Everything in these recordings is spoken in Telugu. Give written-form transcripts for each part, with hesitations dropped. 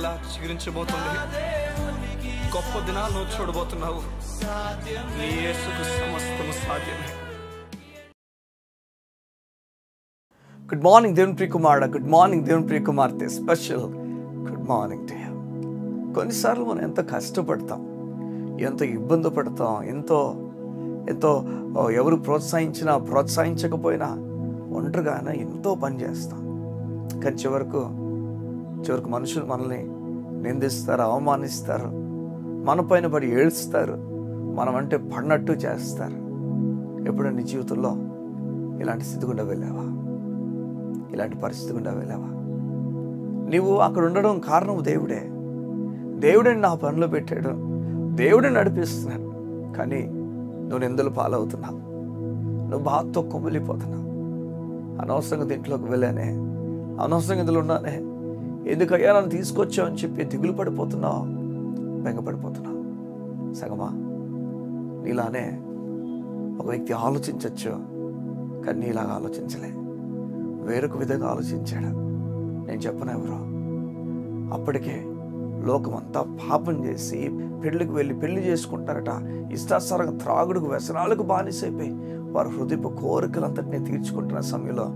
ఇలా చిగురించబోతుంది. గొప్ప దినాలు నువ్వు చూడబోతున్నావు. నీ యేసుకు సమస్తము సాధ్యమే. గుడ్ మార్నింగ్ దేవుని ప్రియ కుమారుడా, గుడ్ మార్నింగ్ దేవుని ప్రియ కుమార్తె, special good morning to you. కొన్నిసార్లు మనం ఎంతో కష్టపడతాం, ఎంతో ఇబ్బంది పడతాం, ఎంతో ఎంతో ఎవరు ప్రోత్సహించినా ప్రోత్సహించకపోయినా ఒంటరిగానే ఎంతో పని చేస్తాం. కానీ చివరకు మనుషులు మనల్ని నిందిస్తారు, అవమానిస్తారు, మన పైన పడి ఏడుస్తారు, మనం అంటే పడినట్టు చేస్తారు. ఎప్పుడు నీ జీవితంలో ఇలాంటి స్థితి గుండా వెళ్ళావా? ఇలాంటి పరిస్థితి గుండా వెళ్ళావా? నీవు అక్కడ ఉండడం కారణం దేవుడే నా పనిలో పెట్టాడు, దేవుడే నడిపిస్తున్నాడు. కానీ నువ్వు నిందలు పాలవుతున్నావు, నువ్వు బాధతో కొమ్మిలిపోతున్నావు. అనవసరంగా దీంట్లోకి వెళ్ళానే, అనవసరంగా ఇందులో ఉన్నానే, ఎందుకయ్యా నన్ను తీసుకొచ్చావు అని చెప్పి దిగులు పడిపోతున్నావు, బెంగపడిపోతున్నావు. సగమా నీలానే ఒక వ్యక్తి ఆలోచించవచ్చు, కానీ నీలాగా ఆలోచించలే, వేరొక విధంగా ఆలోచించాడు. నేను చెప్పను ఎవరో. అప్పటికే లోకమంతా పాపం చేసి పెళ్ళికి వెళ్ళి పెళ్లి చేసుకుంటారట. ఇష్టాసారంగా త్రాగుడుకు, వ్యసనాలకు బానిసైపోయి వారి హృదయపు కోరికలంతటినీ తీర్చుకుంటున్న సమయంలో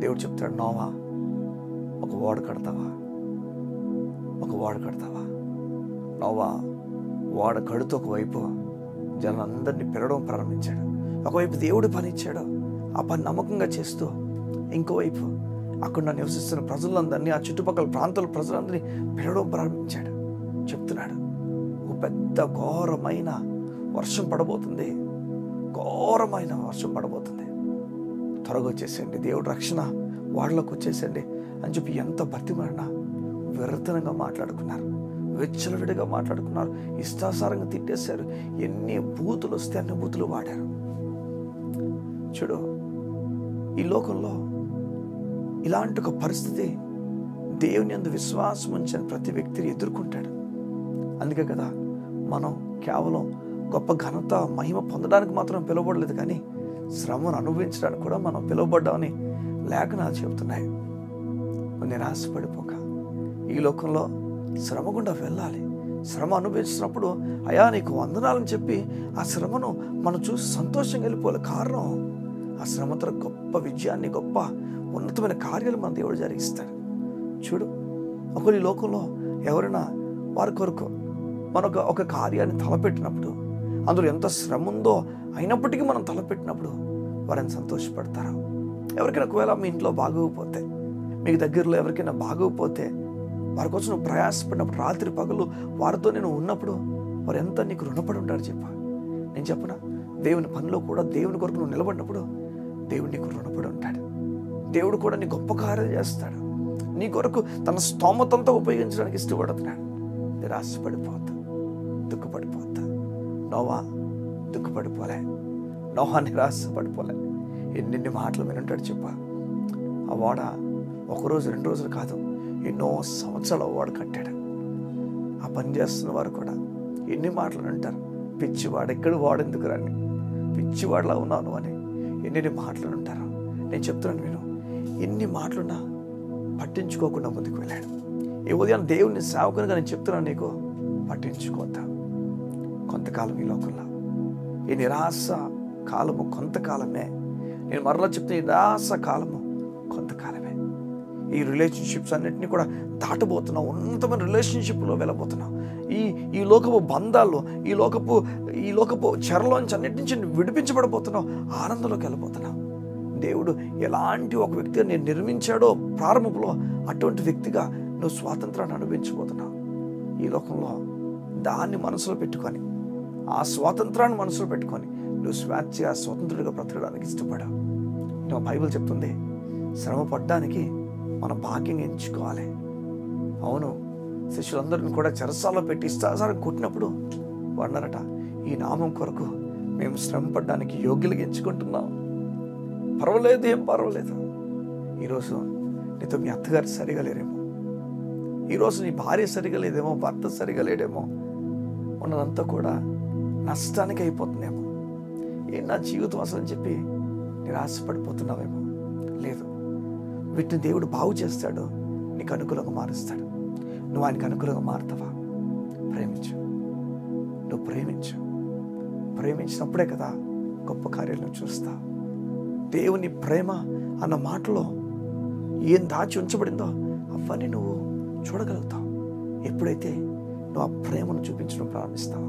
దేవుడు చెప్తాడు, నోవా ఒక ఓడ కడతావా? నోవా ఓడ కడుతూ ఒకవైపు జనాలందరినీ పెరగడం ప్రారంభించాడు, ఒకవైపు దేవుడు పని ఇచ్చాడు, ఆ పని నమ్మకంగా చేస్తూ ఇంకోవైపు అక్కడ నివసిస్తున్న ప్రజలందరినీ, ఆ చుట్టుపక్కల ప్రాంతాల ప్రజలందరినీ పెరగడం ప్రారంభించాడు. చెప్తున్నాడు, ఒక పెద్ద ఘోరమైన వర్షం పడబోతుంది, త్వరగా వచ్చేసేయండి, దేవుడు రక్షణ వాళ్ళకు వచ్చేసేయండి అని చెప్పి ఎంత బతిమాడినా వ్యర్థనంగా మాట్లాడుకున్నారు, విచ్చలవిడిగా మాట్లాడుకున్నారు, ఇష్టాసారంగా తిట్టేశారు. ఎన్ని బూతులు వస్తే అన్ని బూతులు వాడారు. చూడు, ఈ లోకంలో ఇలాంటి ఒక పరిస్థితి దేవుని యందు విశ్వాసం ఉంచిన ప్రతి వ్యక్తిని ఎదుర్కొంటాడు. అందుకే కదా మనం కేవలం గొప్ప ఘనత, మహిమ పొందడానికి మాత్రం పిలువబడలేదు, కానీ శ్రమను అనుభవించడానికి కూడా మనం పిలువబడ్డామని లేఖనాలు చెబుతున్నాయి. నిరాశపడిపోక ఈ లోకంలో శ్రమ గుండా వెళ్ళాలి. శ్రమ అనుభవించినప్పుడు అయా నీకు వందనాలని చెప్పి ఆ శ్రమను మనం చూసి సంతోషంగా వెళ్ళిపోవాలి. కారణం ఆ శ్రమతో గొప్ప విజయాన్ని, గొప్ప ఉన్నతమైన కార్యాలు మన దేవుడు జరిగిస్తాడు. చూడు, ఒకరి లోకంలో ఎవరైనా వారి కొరకు మనకు ఒక కార్యాన్ని తలపెట్టినప్పుడు, అందులో ఎంత శ్రమ ఉందో అయినప్పటికీ మనం తలపెట్టినప్పుడు వారిని సంతోషపడతారు. ఎవరికైనా ఒకవేళ మీ ఇంట్లో బాగోకపోతే, మీకు దగ్గరలో ఎవరికైనా బాగోకపోతే, వారి కోసం నువ్వు ప్రయాసపడినప్పుడు, రాత్రి పగలు వారితో నేను ఉన్నప్పుడు వారు ఎంత నీకు రుణపడి ఉంటారు నేను చెప్పనా? దేవుని పనిలో కూడా దేవుని కొరకు నువ్వు నిలబడినప్పుడు దేవుడు నీకు రుణపడి ఉంటాడు. దేవుడు కూడా నీ గొప్ప కార్యాలు చేస్తాడు. నీ కొరకు తన స్తోమతంతో ఉపయోగించడానికి ఇష్టపడుతున్నాడు. నిరాశపడిపోతా, దుఃఖపడిపోతా. నోవా దుఃఖపడిపోలే, నోవా నిరాశపడిపోలే. ఎన్నెన్ని మాటలు వినుంటాడు చెప్పా. ఆ ఓడ ఒకరోజు 2 రోజులు కాదు, ఎన్నో సంవత్సరాలు ఓడ కట్టాడు. ఆ పని చేస్తున్న వారు కూడా ఎన్ని మాటలు అంటారు, పిచ్చివాడు ఎక్కడ వాడెందుకు రాని, పిచ్చివాడులా ఉన్నాను అని ఎన్ని మాటలు అంటారు. నేను చెప్తున్నాను విను, ఎన్ని మాటలున్నా పట్టించుకోకుండా ముందుకు వెళ్ళాడు. ఈ ఉదయం దేవుని సేవకునిగా నేను చెప్తున్నాను నీకు, పట్టించుకోద్దా. కొంతకాలం ఈ లోకంలో ఈ నిరాశ కాలము కొంతకాలమే. నేను మరలా చెప్తున్న ఈ నిరాశ కాలము కొంతకాలమే. ఈ రిలేషన్షిప్స్ అన్నింటినీ కూడా దాటబోతున్నావు, ఉన్నతమైన రిలేషన్షిప్లో వెళ్ళబోతున్నావు. ఈ లోకపు బంధాల్లో, ఈ లోకపు చెరలోంచి అన్నిటి నుంచి విడిపించబడబోతున్నావు, ఆనందంలోకి వెళ్ళబోతున్నావు. దేవుడు ఎలాంటి ఒక వ్యక్తిగా నేను నిర్మించాడో ప్రారంభంలో, అటువంటి వ్యక్తిగా నువ్వు స్వాతంత్రాన్ని అనుభవించబోతున్నావు. ఈ లోకంలో దాన్ని మనసులో పెట్టుకొని, ఆ స్వాతంత్రాన్ని మనసులో పెట్టుకొని నువ్వు స్వేచ్ఛగా స్వతంత్రుడిగా బ్రతకడానికి ఇష్టపడావు. నువ్వు బైబిల్ చెప్తుంది, శ్రమ పడ్డానికి మనం భాగ్యం ఎంచుకోవాలి. అవును, శిష్యులందరిని కూడా చెరసాల్లో పెట్టి ఇష్టాసారం కొట్టినప్పుడు అన్నారట, ఈ నామం కొరకు మేము శ్రమ పడ్డానికి యోగ్యులుగా ఎంచుకుంటున్నాం. పర్వాలేదు, ఏం పర్వాలేదు. ఈరోజు నీతో మీ అత్తగారు సరిగా లేరేమో, ఈరోజు నీ భార్య సరిగా లేదేమో, భర్త సరిగా లేడేమో, ఉన్నదంతా కూడా నష్టానికి అయిపోతుందేమో. నా జీవితం అసలు అని చెప్పి నిరాశపడిపోతున్నావేమో. లేదు, వీటిని దేవుడు బాగు చేస్తాడు, నీకు అనుకూలంగా మారుస్తాడు. నువ్వు ఆయనకు అనుకూలంగా మారుతావా? ప్రేమించు, నువ్వు ప్రేమించు. ప్రేమించినప్పుడే కదా గొప్ప కార్యాలను చూస్తావు. దేవుని ప్రేమ అన్న మాటలో ఏం దాచి ఉంచబడిందో అవన్నీ నువ్వు చూడగలుగుతావు ఎప్పుడైతే నువ్వు ఆ ప్రేమను చూపించడం ప్రారంభిస్తావు.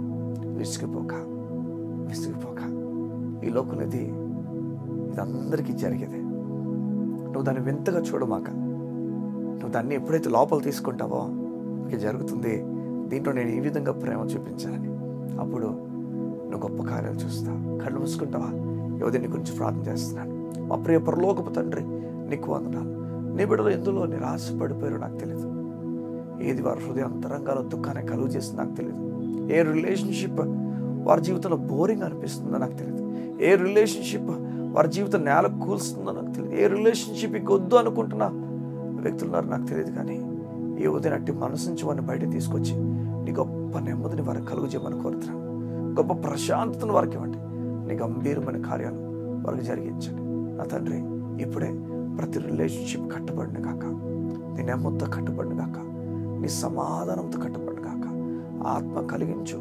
విసిగిపోక ఈ లోకం ఇది అందరికీ జరిగేదే. నువ్వు దాన్ని వింతగా చూడమాక. నువ్వు దాన్ని ఎప్పుడైతే లోపల తీసుకుంటావో ఇక జరుగుతుంది, దీంట్లో నేను ఈ విధంగా ప్రేమ చూపించాలని. అప్పుడు నువ్వు గొప్ప కార్యాలు చూస్తావు. కళ్ళు మూసుకుంటావా? యోధుని గురించి ప్రార్థన చేస్తున్నాను. మా ప్రియ పరలోకపు తండ్రి, నీకు వందనాలు. నీ బిడ్డలు ఎందులో నిరాశపడిపోయారో నాకు తెలియదు. ఏది వారి హృదయాంతరంగాలో దుఃఖాన్ని కలుగు చేస్తుందో నాకు తెలియదు. ఏ రిలేషన్షిప్ వారి జీవితంలో బోరింగ్ అనిపిస్తుందో నాకు తెలియదు. ఏ రిలేషన్షిప్ వారి జీవితం నేల కూల్స్తుందో నాకు తెలియదు. ఏ రిలేషన్షిప్ వద్దు అనుకుంటున్న వ్యక్తులున్నారు నాకు తెలియదు. కానీ ఏ ఉదయనట్టి మనసు నుంచి వారిని బయట తీసుకొచ్చి నీ గొప్ప నెమ్మదిని వారికి కలుగు చేయమని కోరుతున్నాను. గొప్ప ప్రశాంతతను వారికి ఇవ్వండి. నీ గంభీరమైన కార్యాలు వారికి జరిగించండి. నా తండ్రి, ఇప్పుడే ప్రతి రిలేషన్షిప్ కట్టబడిన కాక, నీ నెమ్మదితో కట్టబడిన కాక, నీ సమాధానంతో కట్టబడిన కాక, ఆత్మ కలిగించు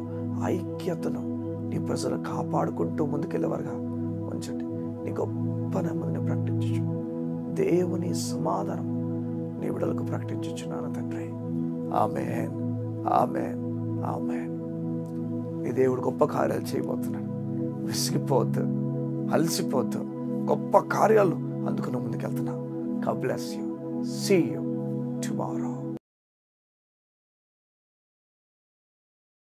ఐక్యతను నీ ప్రజలు కాపాడుకుంటూ ముందుకెళ్ళేవారుగా ఉంచండి. నీ గొప్ప నెమ్మదిని ప్రకటించు. దేవుని సమాధానం నీ బిడ్డలకు ప్రకటించుచున్నాను తండ్రి. ఆమేన్, ఆమేన్, ఆమేన్. నీ దేవుడు గొప్ప కార్యాలు చేయబోతున్నాడు. విసిగిపోవద్దు, అలసిపోవద్దు. గొప్ప కార్యాలు అందుకు నువ్వు ముందుకెళ్తున్నావు. God bless you. See you tomorrow.